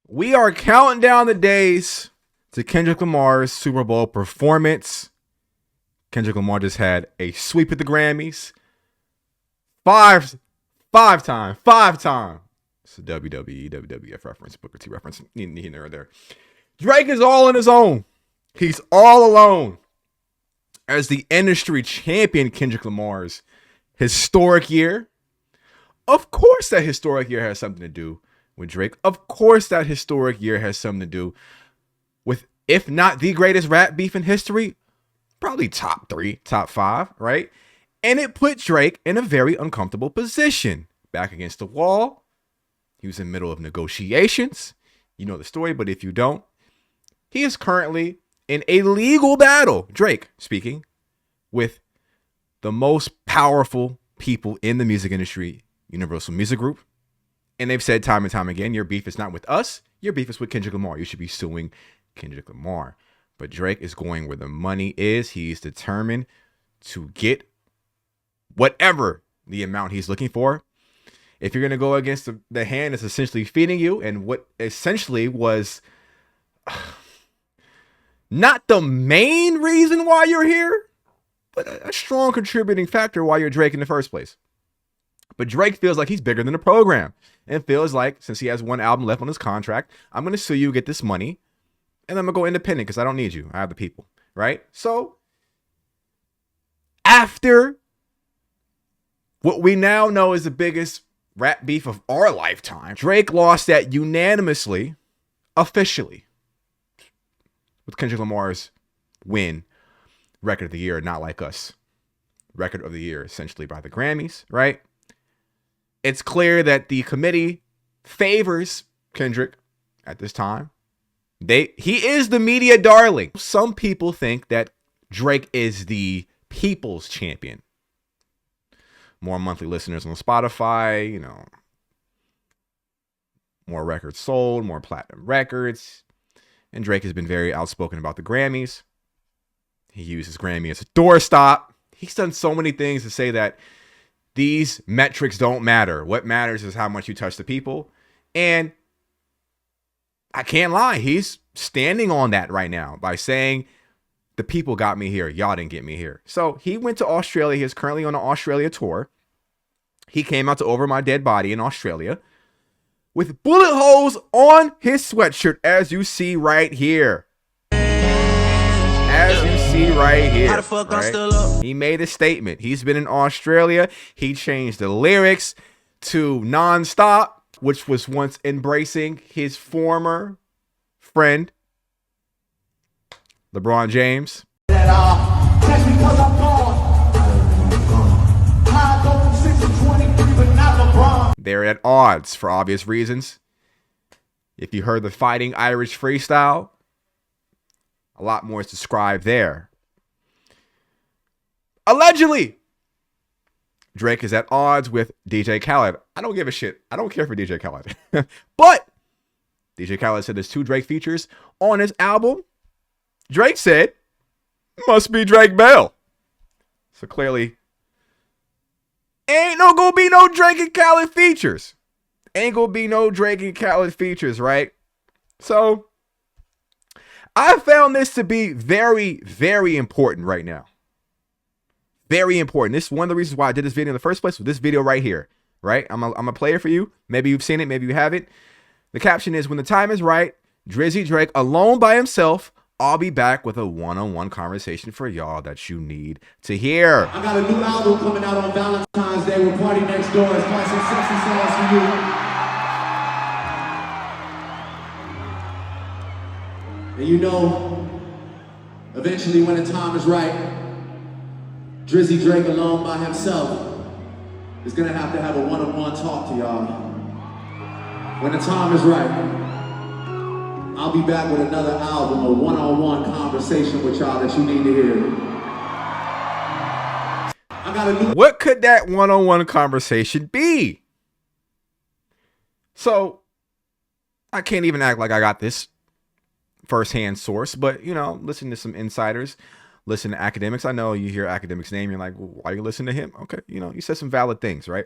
We are counting down the days to Kendrick Lamar's Super Bowl performance. Kendrick Lamar just had a sweep at the Grammys. Five time. It's a WWE, WWF reference, Booker T reference. Neither or there. Drake is all on his own. He's all alone. As the industry champion, Kendrick Lamar's historic year. Of course that historic year has something to do with Drake. Of course that historic year has something to do with, if not the greatest rap beef in history, probably top 3, top 5, right? And it put Drake in a very uncomfortable position. Back against the wall. He was in the middle of negotiations. You know the story, but if you don't, he is currently in a legal battle, Drake speaking, with the most powerful people in the music industry, Universal Music Group. And they've said time and time again, your beef is not with us. Your beef is with Kendrick Lamar. You should be suing Kendrick Lamar. But Drake is going where the money is. He's determined to get whatever the amount he's looking for. If you're going to go against the hand that's essentially feeding you, and what essentially was not the main reason why you're here, but a strong contributing factor why you're Drake in the first place. But Drake feels like he's bigger than the program and feels like, since he has one album left on his contract, I'm going to sue you, get this money, and I'm going to go independent because I don't need you. I have the people, right? So after what we now know is the biggest rap beef of our lifetime, Drake lost that unanimously, officially, with Kendrick Lamar's win, record of the year, Not Like Us, record of the year, essentially by the Grammys, right? It's clear that the committee favors Kendrick at this time. He is the media darling. Some people think that Drake is the people's champion. More monthly listeners on Spotify, you know, more records sold, more platinum records. And Drake has been very outspoken about the Grammys. He uses Grammy as a doorstop. He's done so many things to say that these metrics don't matter. What matters is how much you touch the people. And I can't lie, he's standing on that right now by saying the people got me here. Y'all didn't get me here. So he went to Australia. He is currently on an Australia tour. He came out to Over My Dead Body in Australia with bullet holes on his sweatshirt, as you see right here. As you see right here. Right? He made a statement. He's been in Australia. He changed the lyrics to nonstop, which was once embracing his former friend, LeBron James. They're at odds for obvious reasons. If you heard the Fighting Irish freestyle, a lot more is described there. Allegedly, Drake is at odds with DJ Khaled. I don't give a shit. I don't care for DJ Khaled. But DJ Khaled said there's 2 Drake features on his album. Drake said, must be Drake Bell. So clearly, ain't gonna be no Drake and Khaled features. Ain't gonna be no Drake and Khaled features, right? So I found this to be very, very important right now. Very important. This is one of the reasons why I did this video in the first place with this video right here, right? I'm a player for you. Maybe you've seen it. Maybe you haven't. The caption is, when the time is right, Drizzy Drake alone by himself. I'll be back with a one-on-one conversation for y'all that you need to hear. I got a new album coming out on Valentine's Day with Party Next Door. It's called Some Sexy Songs for You. And you know, eventually when the time is right, Drizzy Drake alone by himself is gonna have to have a one-on-one talk to y'all. When the time is right, I'll be back with another album, a one-on-one conversation with y'all that you need to hear. What could that one-on-one conversation be? So, I can't even act like I got this first-hand source, but, you know, listen to some insiders, listen to academics. I know you hear academics' name, you're like, well, why are you listening to him? Okay, you know, he said some valid things, right?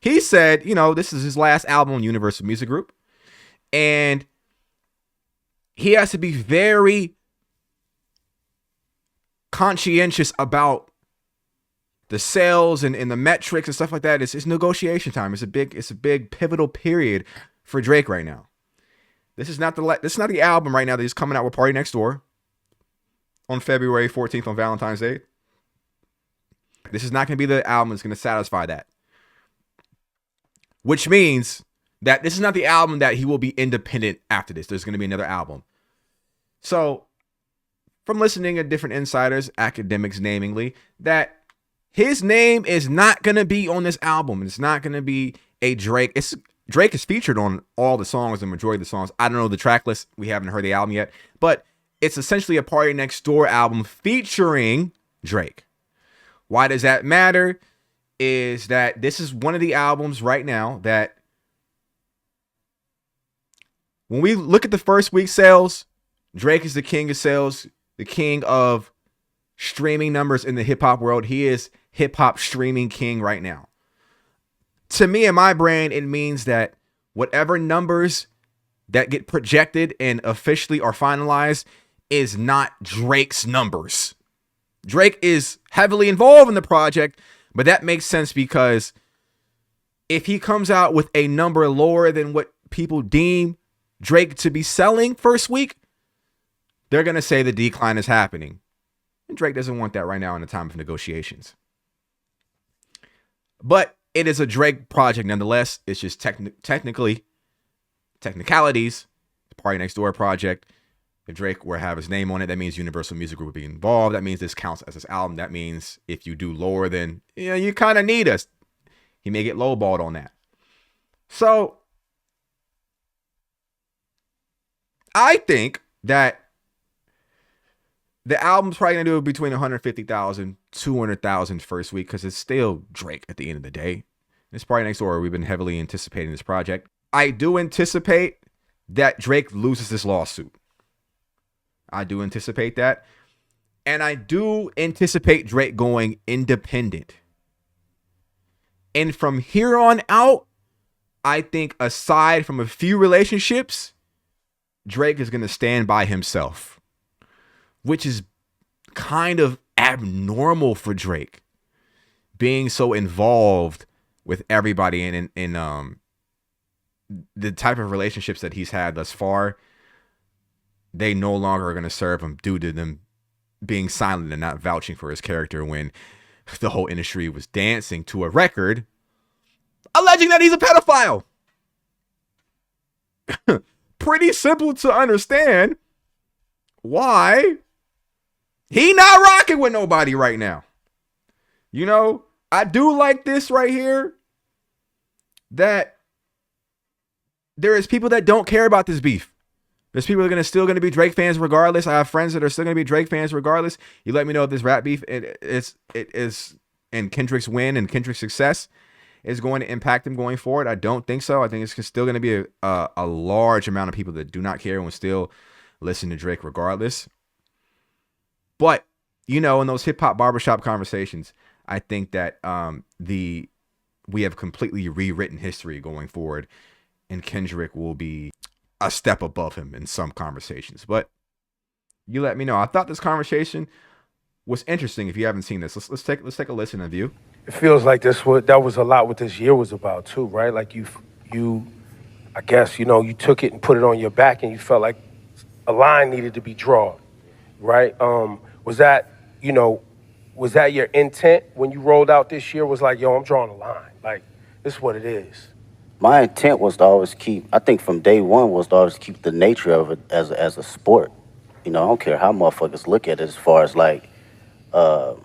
He said, you know, this is his last album on Universal Music Group, and he has to be very conscientious about the sales and the metrics and stuff like that. It's negotiation time. It's a big pivotal period for Drake right now. This is not the album right now that he's coming out with Party Next Door on February 14th on Valentine's Day. This is not going to be the album that's going to satisfy that. Which means that this is not the album that he will be independent after this. There's going to be another album. So, from listening to different insiders, academics namingly, that his name is not going to be on this album. It's not going to be a Drake. Drake is featured on all the songs, the majority of the songs. I don't know the track list. We haven't heard the album yet. But it's essentially a Party Next Door album featuring Drake. Why does that matter? Is that this is one of the albums right now that when we look at the first week sales, Drake is the king of sales, the king of streaming numbers in the hip hop world. He is hip hop streaming king right now. To me, in my brain, it means that whatever numbers that get projected and officially are finalized is not Drake's numbers. Drake is heavily involved in the project, but that makes sense because if he comes out with a number lower than what people deem Drake to be selling first week, they're going to say the decline is happening. And Drake doesn't want that right now in the time of negotiations. But it is a Drake project nonetheless. It's just technicalities. The Party Next Door project. If Drake were to have his name on it, that means Universal Music Group would be involved. That means this counts as his album. That means if you do lower than, you kind of need us. He may get lowballed on that. So I think that the album's probably going to do between 150,000, 200,000 first week because it's still Drake at the end of the day. This Party Next Door, we've been heavily anticipating this project. I do anticipate that Drake loses this lawsuit. I do anticipate that. And I do anticipate Drake going independent. And from here on out, I think aside from a few relationships, Drake is going to stand by himself, which is kind of abnormal for Drake, being so involved with everybody in the type of relationships that he's had thus far. They no longer are going to serve him due to them being silent and not vouching for his character when the whole industry was dancing to a record alleging that he's a pedophile. Pretty simple to understand why he not rocking with nobody right now. I do like this right here, that there is people that don't care about this beef. There's people that are still going to be Drake fans regardless. I have friends that are still going to be Drake fans regardless. You let me know if this rap beef it is and Kendrick's win and Kendrick's success is going to impact him going forward. I don't think so. I think it's still going to be a large amount of people that do not care and will still listen to Drake regardless. But, in those hip hop barbershop conversations, I think that we have completely rewritten history going forward, and Kendrick will be a step above him in some conversations. But you let me know. I thought this conversation was interesting. If you haven't seen this, let's take a listen and view. It feels like that was a lot what this year was about too, right? Like you I guess, you took it and put it on your back and you felt like a line needed to be drawn, right? Was that your intent when you rolled out this year? Was like, yo, I'm drawing a line. Like, this is what it is. My intent was to always I think from day one was to always keep the nature of it as a sport. I don't care how motherfuckers look at it as far as like, as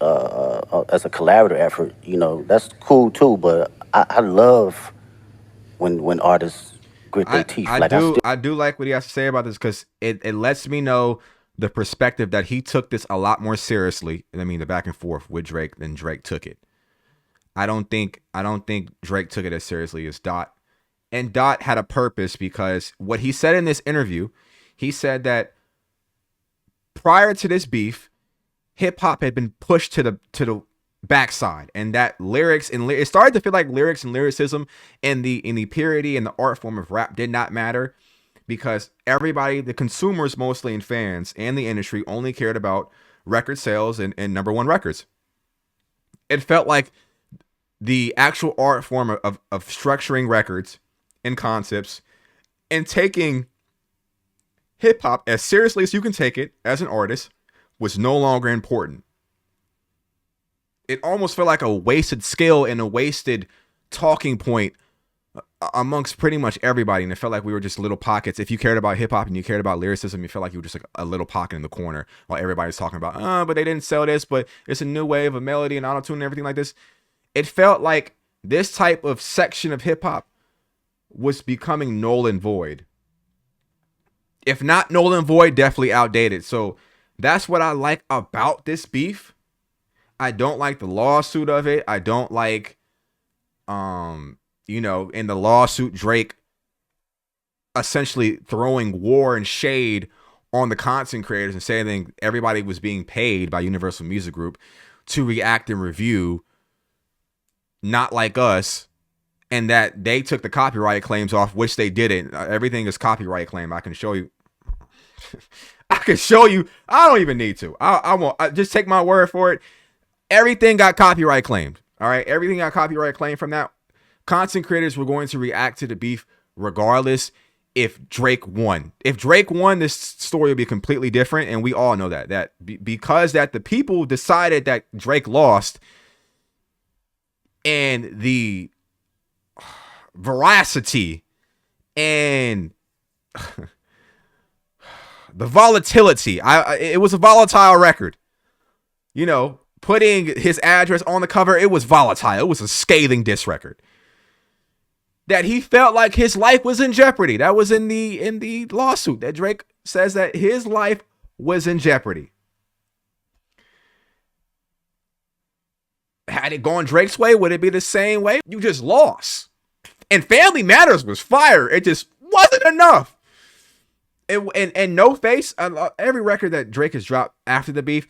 a collaborative effort, that's cool too. But I love when artists grit their teeth. I do like what he has to say about this because it lets me know the perspective that he took this a lot more seriously. The back and forth with Drake than Drake took it. I don't think Drake took it as seriously as Dot. And Dot had a purpose because what he said in this interview, he said that prior to this beef, hip hop had been pushed to the backside, and that it started to feel like lyrics and lyricism and the purity and the art form of rap did not matter because everybody, the consumers mostly and fans and the industry only cared about record sales and number one records. It felt like the actual art form of structuring records and concepts and taking hip hop as seriously as you can take it as an artist was no longer important. It almost felt like a wasted skill and a wasted talking point amongst pretty much everybody. And it felt like we were just little pockets. If you cared about hip hop and you cared about lyricism, you felt like you were just like a little pocket in the corner while everybody's talking about, but they didn't sell this, but it's a new wave of melody and auto-tune and everything like this. It felt like this type of section of hip hop was becoming null and void. If not null and void, definitely outdated. So that's what I like about this beef. I don't like the lawsuit of it. I don't like, in the lawsuit, Drake essentially throwing war and shade on the content creators and saying everybody was being paid by Universal Music Group to react and review, not like us, and that they took the copyright claims off, which they didn't. Everything is copyright claim. I can show you. I can show you. I don't even need to. I won't. Just take my word for it. Everything got copyright claimed. All right. Everything got copyright claimed from that. Content creators were going to react to the beef regardless if Drake won. If Drake won, this story would be completely different. And we all know that because the people decided that Drake lost, and the veracity and the volatility. It was a volatile record. Putting his address on the cover, it was volatile. It was a scathing diss record. That he felt like his life was in jeopardy. That was in the lawsuit that Drake says that his life was in jeopardy. Had it gone Drake's way, would it be the same way? You just lost. And Family Matters was fire. It just wasn't enough. And No Face, every record that Drake has dropped after the beef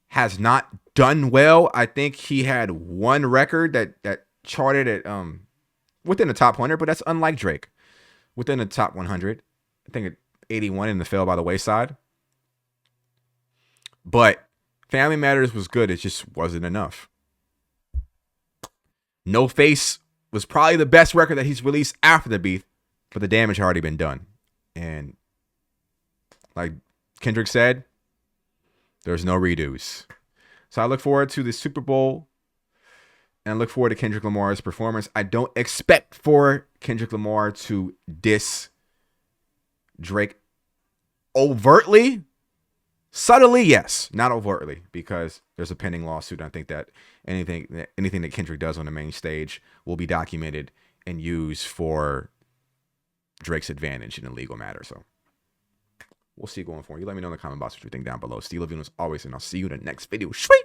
has not done well. I think he had one record that charted at within the top 100, but that's unlike Drake. Within the top 100, I think at 81 in the Fell by the Wayside. But Family Matters was good. It just wasn't enough. No Face was probably the best record that he's released after the beef, but the damage had already been done. And like Kendrick said, there's no redos. So I look forward to the Super Bowl and I look forward to Kendrick Lamar's performance. I don't expect for Kendrick Lamar to diss Drake overtly. Subtly, yes. Not overtly, because there's a pending lawsuit. I think that anything that Kendrick does on the main stage will be documented and used for Drake's advantage in a legal matter. So we'll see going forward. You let me know in the comment box what you think down below. Steve Levine as always, and I'll see you in the next video. Sweet!